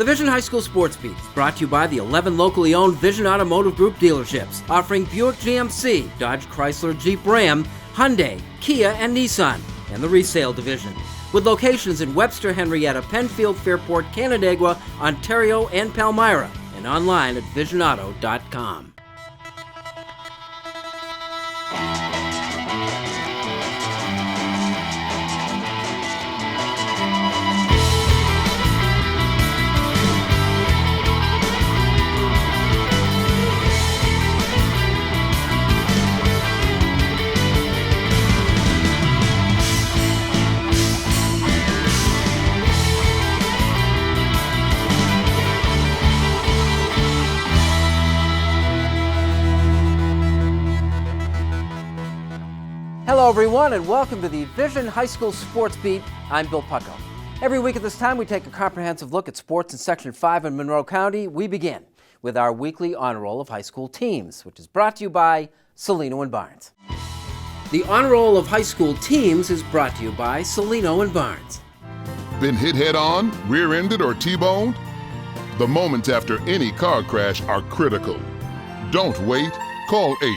The Vision High School Sports Beat is brought to you by the 11 locally owned Vision Automotive Group dealerships, offering Buick GMC, Dodge Chrysler Jeep Ram, Hyundai, Kia, and Nissan, and the resale division, with locations in Webster, Henrietta, Penfield, Fairport, Canandaigua, Ontario, and Palmyra, and online at visionauto.com. Hello everyone and welcome to the Vision High School Sports Beat. I'm Bill Pucko. Every week at this time we take a comprehensive look at sports in Section 5 in Monroe County. We begin with our weekly honor roll of high school teams, which is brought to you by Celino and Barnes. The honor roll of high school teams is brought to you by Celino and Barnes. Been hit head on, rear-ended, or T-boned? The moments after any car crash are critical. Don't wait, call 8.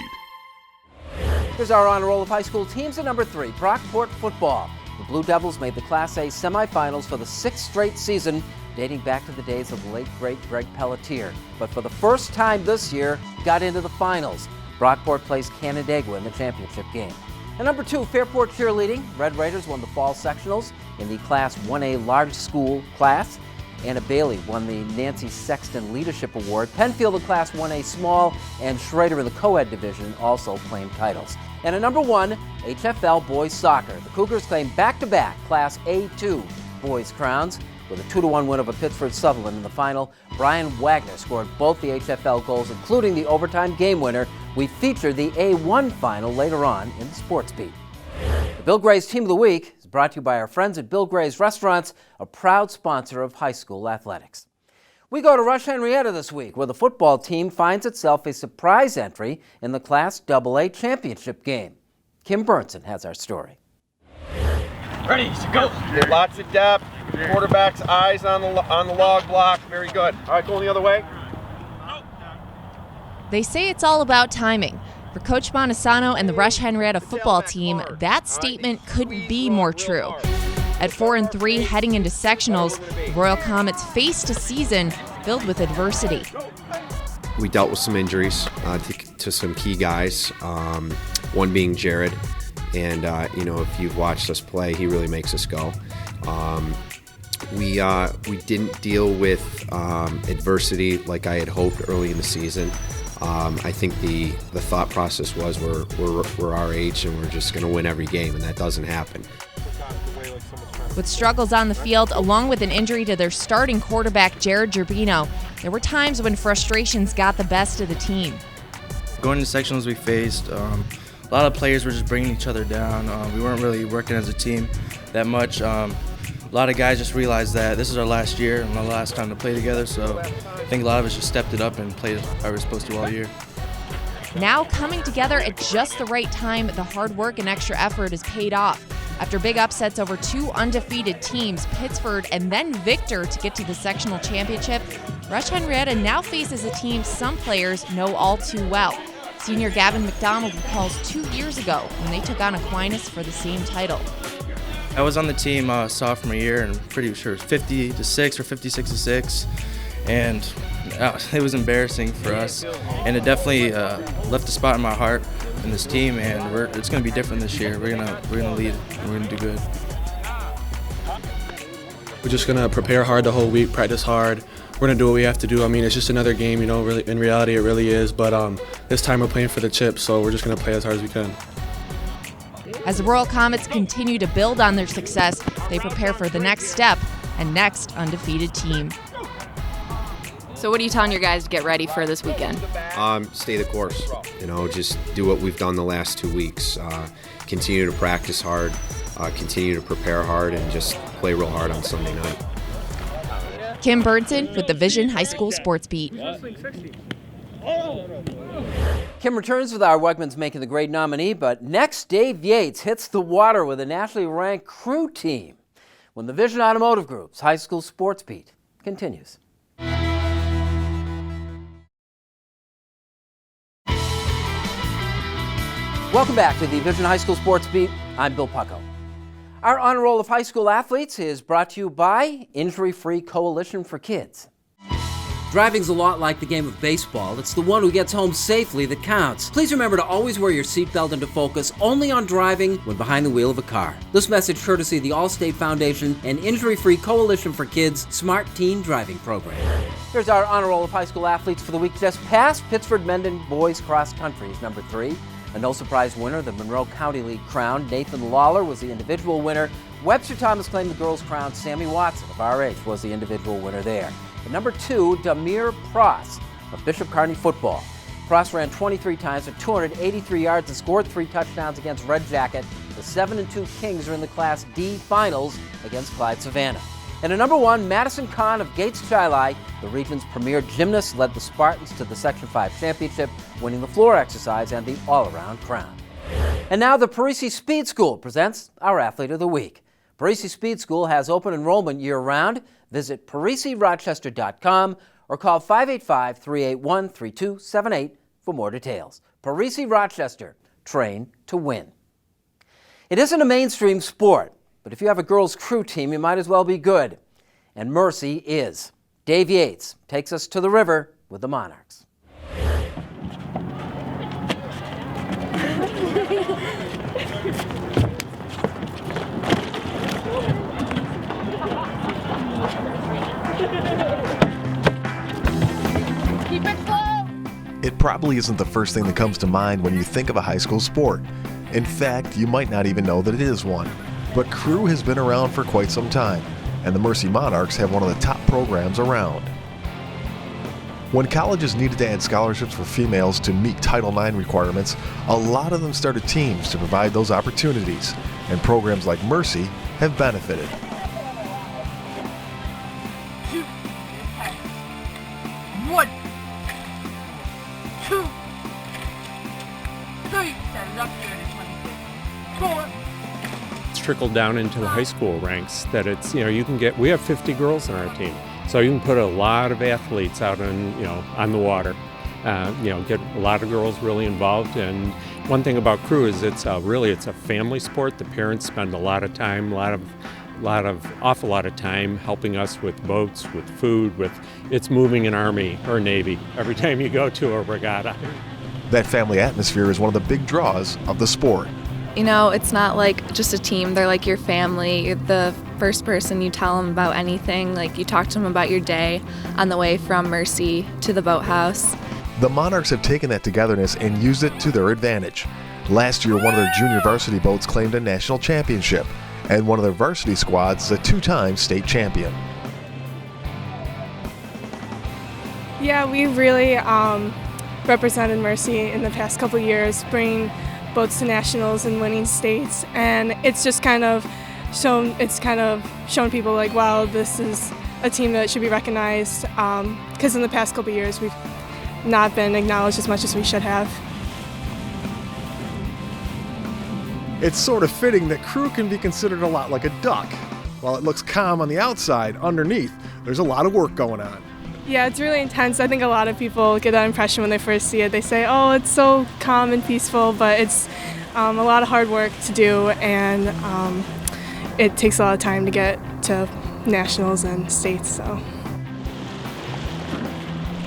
Here's our honor roll of high school teams at number 3, Brockport football. The Blue Devils made the Class A semifinals for the 6th straight season, dating back to the days of the late, great Greg Pelletier. But for the first time this year, got into the finals. Brockport plays Canandaigua in the championship game. At number 2, Fairport cheerleading. Red Raiders won the fall sectionals in the Class 1A large school class. Anna Bailey won the Nancy Sexton Leadership Award. Penfield in Class 1A small, and Schrader in the co-ed division also claimed titles. And at number 1, HFL boys soccer. The Cougars claimed back-to-back Class A2 boys crowns with a 2-1 win over Pittsford Sutherland in the final. Brian Wagner scored both the HFL goals, including the overtime game winner. We feature the A1 final later on in the Sports Beat. The Bill Gray's Team of the Week is brought to you by our friends at Bill Gray's Restaurants, a proud sponsor of high school athletics. We go to Rush Henrietta this week, where the football team finds itself a surprise entry in the Class AA championship game. Kim Berntson has our story. Ready to go. Lots of depth. Quarterback's eyes on the log block. Very good. All right, going the other way. They say it's all about timing. For Coach Montesano and the Rush Henrietta football team, that statement couldn't be more true. At 4-3 heading into sectionals, the Royal Comets faced a season filled with adversity. We dealt with some injuries to some key guys, one being Jared. And, if you've watched us play, he really makes us go. We didn't deal with adversity like I had hoped early in the season. I think the thought process was we're our age and we're just going to win every game, and that doesn't happen. With struggles on the field, along with an injury to their starting quarterback, Jared Gerbino, there were times when frustrations got the best of the team. Going to sectionals we faced, a lot of players were just bringing each other down. We weren't really working as a team that much. A lot of guys just realized that this is our last year and our last time to play together, so I think a lot of us just stepped it up and played how we were supposed to all year. Now coming together at just the right time, the hard work and extra effort has paid off. After big upsets over 2 undefeated teams, Pittsford and then Victor, to get to the sectional championship, Rush Henrietta now faces a team some players know all too well. Senior Gavin McDonald recalls 2 years ago when they took on Aquinas for the same title. I was on the team sophomore year, and I'm pretty sure it was 50-6 or 56-6, and it was embarrassing for us. And it definitely left a spot in my heart in this team, and it's going to be different this year. We're gonna lead, and we're gonna do good. We're just gonna prepare hard the whole week, practice hard. We're gonna do what we have to do. I mean, it's just another game, really. In reality, it really is. But this time we're playing for the chip, so we're just gonna play as hard as we can. As the Royal Comets continue to build on their success, they prepare for the next step and next undefeated team. So what are you telling your guys to get ready for this weekend? Stay the course. Just do what we've done the last 2 weeks. Continue to practice hard, continue to prepare hard, and just play real hard on Sunday night. Kim Berntson with the Vision High School Sports Beat. Kim returns with our Wegmans Making the Grade nominee, but next Dave Yates hits the water with a nationally ranked crew team when the Vision Automotive Group's High School Sports Beat continues. Welcome back to the Vision High School Sports Beat. I'm Bill Pucko. Our honor roll of high school athletes is brought to you by Injury-Free Coalition for Kids. Driving's a lot like the game of baseball. It's the one who gets home safely that counts. Please remember to always wear your seatbelt and to focus only on driving when behind the wheel of a car. This message courtesy of the Allstate Foundation and Injury-Free Coalition for Kids Smart Teen Driving Program. Here's our honor roll of high school athletes for the week just past. Pittsford Mendon Boys Cross Country is number 3. A no-surprise winner, the Monroe County League crown. Nathan Lawler was the individual winner. Webster Thomas claimed the girls' crown. Sammy Watson of RH was the individual winner there. At number 2, Damir Pross of Bishop Kearney football. Pross ran 23 times for 283 yards and scored 3 touchdowns against Red Jacket. The 7-2 Kings are in the Class D finals against Clyde Savannah. And at number 1, Madison Kahn of Gates Chili, the region's premier gymnast, led the Spartans to the Section 5 championship, winning the floor exercise and the all-around crown. And now the Parisi Speed School presents our Athlete of the Week. Parisi Speed School has open enrollment year-round. Visit ParisiRochester.com or call 585-381-3278 for more details. Parisi Rochester, train to win. It isn't a mainstream sport, but if you have a girls' crew team, you might as well be good. And Mercy is. Dave Yates takes us to the river with the Monarchs. It probably isn't the first thing that comes to mind when you think of a high school sport. In fact, you might not even know that it is one. But crew has been around for quite some time, and the Mercy Monarchs have one of the top programs around. When colleges needed to add scholarships for females to meet Title IX requirements, a lot of them started teams to provide those opportunities, and programs like Mercy have benefited. One, two, three. Stand it up there. 4. Trickled down into the high school ranks that it's, you can get, we have 50 girls on our team, so you can put a lot of athletes out on the water, get a lot of girls really involved. And one thing about crew is it's a family sport. The parents spend a lot of time, awful lot of time helping us with boats, with food, it's moving an Army or Navy every time you go to a regatta. That family atmosphere is one of the big draws of the sport. It's not like just a team. They're like your family. You're the first person you tell them about anything. Like you talk to them about your day on the way from Mercy to the boathouse. The Monarchs have taken that togetherness and used it to their advantage. Last year, one of their junior varsity boats claimed a national championship, and one of their varsity squads is a 2-time state champion. Yeah, we really represented Mercy in the past couple years, bringing boats to nationals and winning states, and it's just kind of shown people like, wow, this is a team that should be recognized, because in the past couple years we've not been acknowledged as much as we should have. It's sort of fitting that crew can be considered a lot like a duck. While it looks calm on the outside, underneath there's a lot of work going on. Yeah, it's really intense. I think a lot of people get that impression when they first see it. They say, oh, it's so calm and peaceful, but it's a lot of hard work to do, and it takes a lot of time to get to nationals and states. So,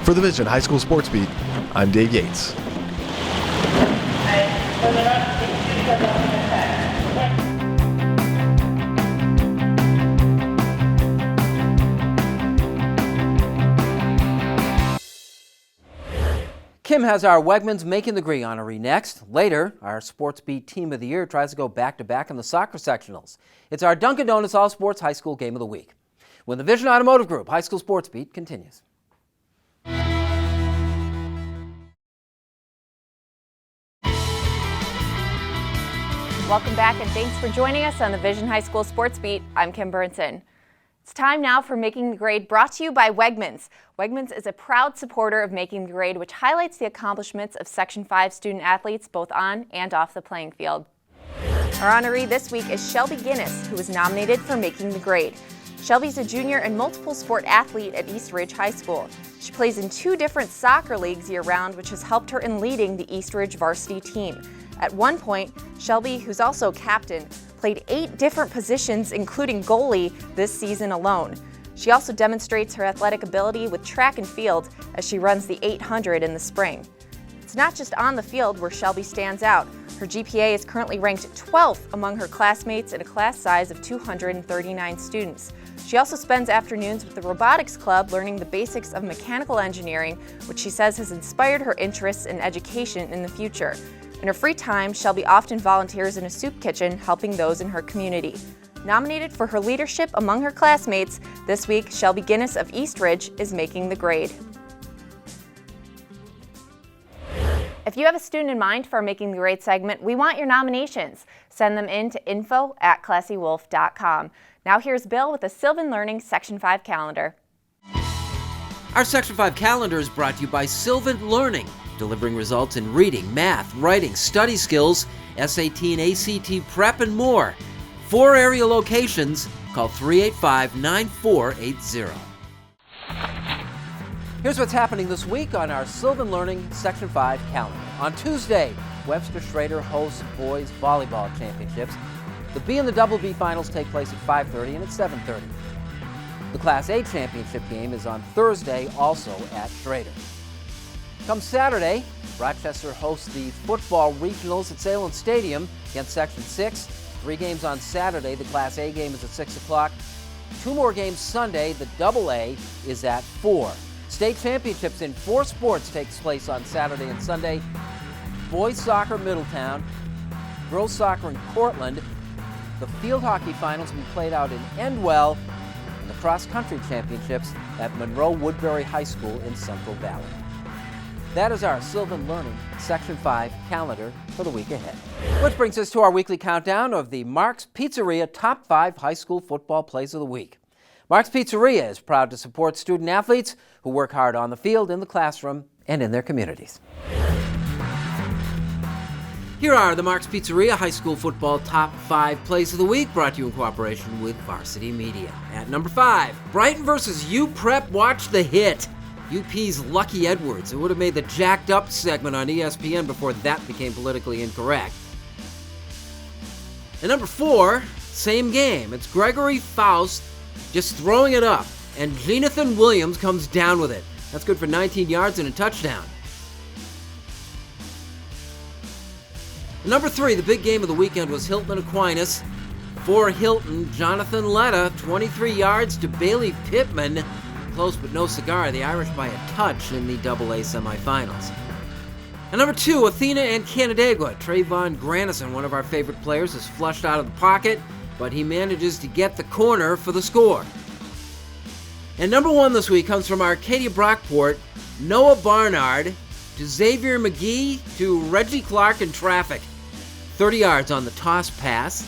for the Vision High School Sports Beat, I'm Dave Yates. Kim has our Wegmans Making the Green honoree next. Later, our Sports Beat Team of the Year tries to go back-to-back in the soccer sectionals. It's our Dunkin' Donuts All-Sports High School Game of the Week, when the Vision Automotive Group High School Sports Beat continues. Welcome back, and thanks for joining us on the Vision High School Sports Beat. I'm Kim Berntson. It's time now for Making the Grade, brought to you by Wegmans. Wegmans is a proud supporter of Making the Grade, which highlights the accomplishments of Section 5 student athletes both on and off the playing field. Our honoree this week is Shelby Guinness, who was nominated for Making the Grade. Shelby's a junior and multiple sport athlete at East Ridge High School. She plays in 2 different soccer leagues year-round, which has helped her in leading the East Ridge varsity team. At one point, Shelby, who's also captain, played 8 different positions, including goalie, this season alone. She also demonstrates her athletic ability with track and field as she runs the 800 in the spring. It's not just on the field where Shelby stands out. Her GPA is currently ranked 12th among her classmates in a class size of 239 students. She also spends afternoons with the robotics club learning the basics of mechanical engineering, which she says has inspired her interests in education in the future. In her free time, Shelby often volunteers in a soup kitchen, helping those in her community. Nominated for her leadership among her classmates, this week, Shelby Guinness of East Ridge is making the grade. If you have a student in mind for our Making the Grade segment, we want your nominations. Send them in to info@classywolf.com. Now here's Bill with the Sylvan Learning Section 5 calendar. Our Section 5 calendar is brought to you by Sylvan Learning, delivering results in reading, math, writing, study skills, SAT and ACT prep, and more. 4 area locations. Call 385-9480. Here's what's happening this week on our Sylvan Learning Section 5 calendar. On Tuesday, Webster Schrader hosts boys volleyball championships. The B and the Double B finals take place at 5:30 and at 7:30. The Class A championship game is on Thursday, also at Schrader. Come Saturday, Rochester hosts the football regionals at Salem Stadium against Section 6. 3 games on Saturday. The Class A game is at 6 o'clock. 2 more games Sunday. The Double A is at 4. State championships in 4 sports takes place on Saturday and Sunday. Boys soccer, Middletown. Girls soccer in Cortland. The field hockey finals will be played out in Endwell. And the cross-country championships at Monroe Woodbury High School in Central Valley. That is our Sylvan Learning Section 5 calendar for the week ahead. Which brings us to our weekly countdown of the Mark's Pizzeria Top 5 High School Football Plays of the Week. Mark's Pizzeria is proud to support student athletes who work hard on the field, in the classroom, and in their communities. Here are the Mark's Pizzeria High School Football Top 5 Plays of the Week, brought to you in cooperation with Varsity Media. At number 5, Brighton versus UPrep Watch the Hit. UP's Lucky Edwards. It would have made the Jacked Up segment on ESPN before that became politically incorrect. At number 4, same game. It's Gregory Faust just throwing it up, and Jonathan Williams comes down with it. That's good for 19 yards and a touchdown. At number 3, the big game of the weekend was Hilton Aquinas. For Hilton, Jonathan Letta, 23 yards to Bailey Pittman. Close but no cigar, the Irish by a touch in the AA semifinals. At number 2, Athena and Canandaigua. Trayvon Granison, one of our favorite players, is flushed out of the pocket, but he manages to get the corner for the score. And number 1 this week comes from Arcadia Brockport. Noah Barnard to Xavier McGee to Reggie Clark in traffic. 30 yards on the toss pass.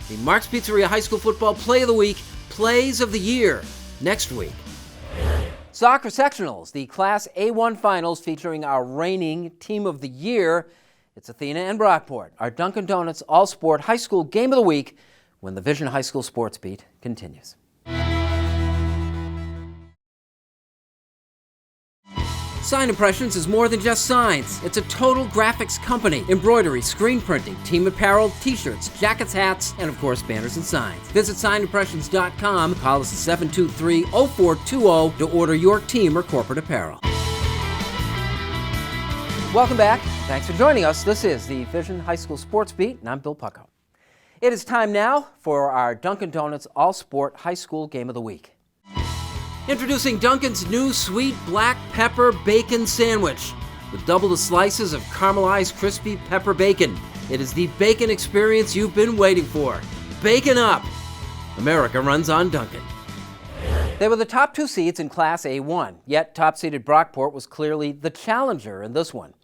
The Mark's Pizzeria High School Football Play of the Week, Plays of the Year, next week. Soccer sectionals, the Class A1 finals featuring our reigning Team of the Year. It's Athena and Brockport, our Dunkin' Donuts All-Sport High School Game of the Week, when the Vision High School Sports Beat continues. Sign Impressions is more than just signs. It's a total graphics company. Embroidery, screen printing, team apparel, t-shirts, jackets, hats, and of course banners and signs. Visit signimpressions.com. Call us at 723-0420 to order your team or corporate apparel. Welcome back. Thanks for joining us. This is the Vision High School Sports Beat, and I'm Bill Pucko. It is time now for our Dunkin' Donuts All-Sport High School Game of the Week. Introducing Dunkin's new sweet black pepper bacon sandwich with double the slices of caramelized crispy pepper bacon. It is the bacon experience you've been waiting for. Bacon up! America runs on Dunkin'. They were the top 2 seeds in Class A1, yet top-seeded Brockport was clearly the challenger in this one.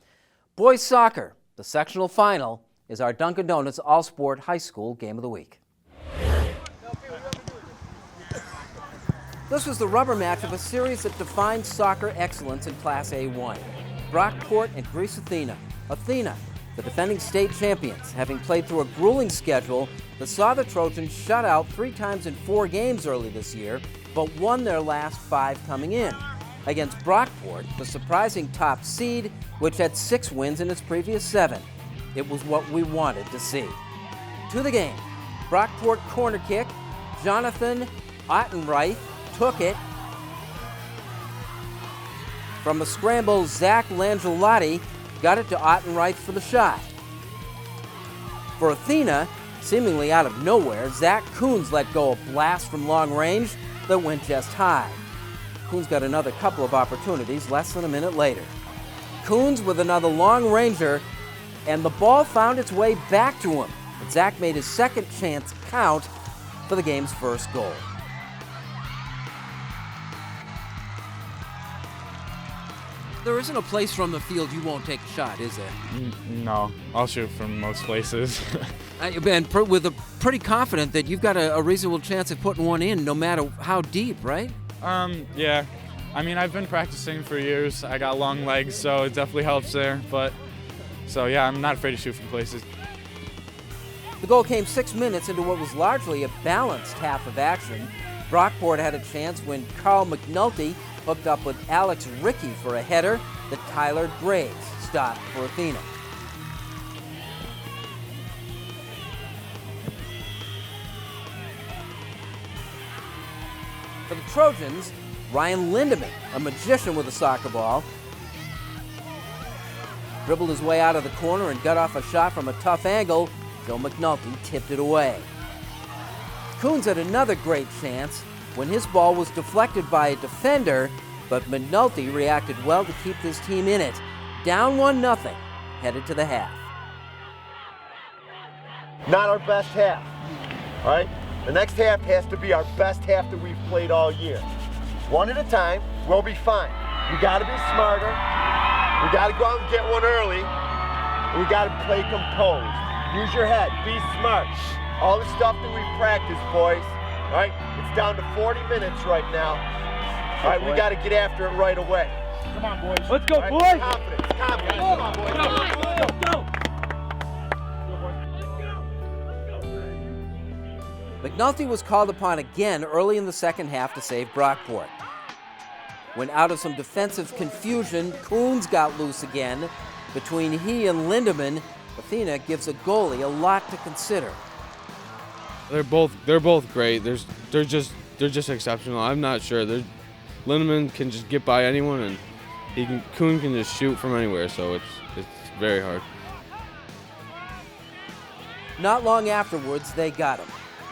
Boys soccer, the sectional final, is our Dunkin' Donuts All-Sport High School Game of the Week. This was the rubber match of a series that defined soccer excellence in Class A1. Brockport and Greece Athena. Athena, the defending state champions, having played through a grueling schedule that saw the Trojans shut out 3 times in 4 games early this year, but won their last 5 coming in. Against Brockport, the surprising top seed, which had 6 wins in its previous 7. It was what we wanted to see. To the game, Brockport corner kick. Jonathan Ottenreich took it. From the scramble, Zach Langelotti got it to Ottenreich for the shot. For Athena, seemingly out of nowhere, Zach Coons let go a blast from long range that went just high. Coons got another couple of opportunities less than a minute later. Coons with another long ranger, and the ball found its way back to him. But Zach made his second chance count for the game's first goal. There isn't a place from the field you won't take a shot, is there? No, I'll shoot from most places. And with a pretty confident that you've got a reasonable chance of putting one in no matter how deep, right? Yeah. I mean, I've been practicing for years. I got long legs, so it definitely helps there. So yeah, I'm not afraid to shoot from places. The goal came 6 minutes into what was largely a balanced half of action. Brockport had a chance when Carl McNulty hooked up with Alex Rickey for a header that Tyler Graves stopped for Athena. For the Trojans, Ryan Lindemann, a magician with a soccer ball, dribbled his way out of the corner and got off a shot from a tough angle. Joe McNulty tipped it away. Coons had another great chance when his ball was deflected by a defender, but McNulty reacted well to keep his team in it. Down 1-0, headed to the half. Not our best half, all right? The next half has to be our best half that we've played all year. One at a time, we'll be fine. We gotta be smarter. We gotta go out and get one early. We gotta play composed. Use your head, be smart. All the stuff that we practice, boys, all right? It's down to 40 minutes right now. All right, we got to get after it right away. Come on, boys. Let's go, right, boys. Confidence. Come on, boys. Go. McNulty was called upon again early in the second half to save Brockport. When out of some defensive confusion, Coons got loose again. Between he and Lindemann, Athena gives a goalie a lot to consider. They're both great. They're just exceptional. I'm not sure. Lindemann can just get by anyone, and Coon can just shoot from anywhere. So it's very hard. Not long afterwards, they got him.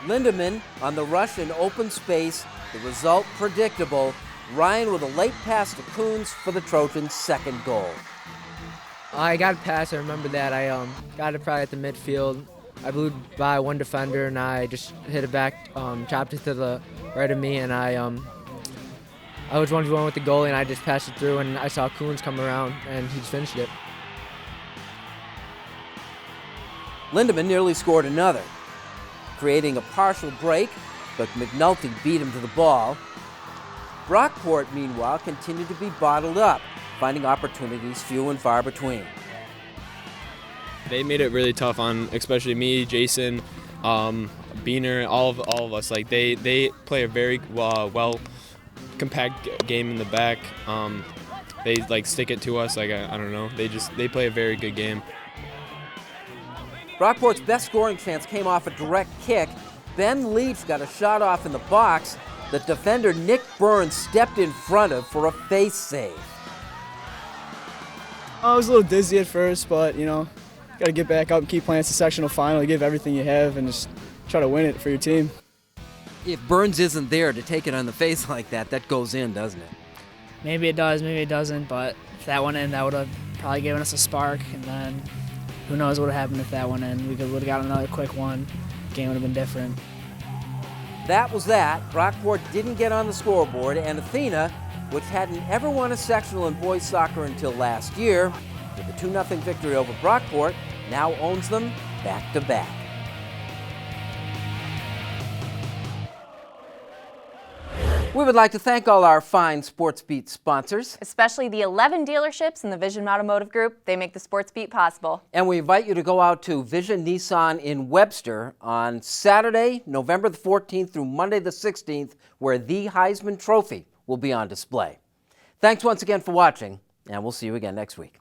Lindemann on the rush in open space. The result predictable. Ryan with a late pass to Coons for the Trojans' second goal. I got a pass. I remember that. I got it probably at the midfield. I blew by one defender, and I just hit it back, chopped it to the right of me, and I was 1v1 with the goalie, and I just passed it through, and I saw Coons come around, and he just finished it. Lindemann nearly scored another, creating a partial break, but McNulty beat him to the ball. Brockport, meanwhile, continued to be bottled up, finding opportunities few and far between. They made it really tough on, especially me, Jason, Beener, all of us. Like they play a very well compact game in the back. They like stick it to us. Like I don't know. They play a very good game. Brockport's best scoring chance came off a direct kick. Ben Leach got a shot off in the box that defender Nick Burns stepped in front of for a face save. I was a little dizzy at first, but got to get back up and keep playing. It's a sectional final. Give everything you have and just try to win it for your team. If Burns isn't there to take it on the face like that, that goes in, doesn't it? Maybe it does, maybe it doesn't, but if that went in, that would have probably given us a spark, and then who knows what would have happened if that went in. We would have got another quick one. Game would have been different. That was that. Brockport didn't get on the scoreboard, and Athena, which hadn't ever won a sectional in boys soccer until last year, with a 2-0 victory over Brockport, now owns them back-to-back. We would like to thank all our fine Sports Beat sponsors. Especially the 11 dealerships in the Vision Automotive Group. They make the Sports Beat possible. And we invite you to go out to Vision Nissan in Webster on Saturday, November the 14th through Monday the 16th, where the Heisman Trophy will be on display. Thanks once again for watching, and we'll see you again next week.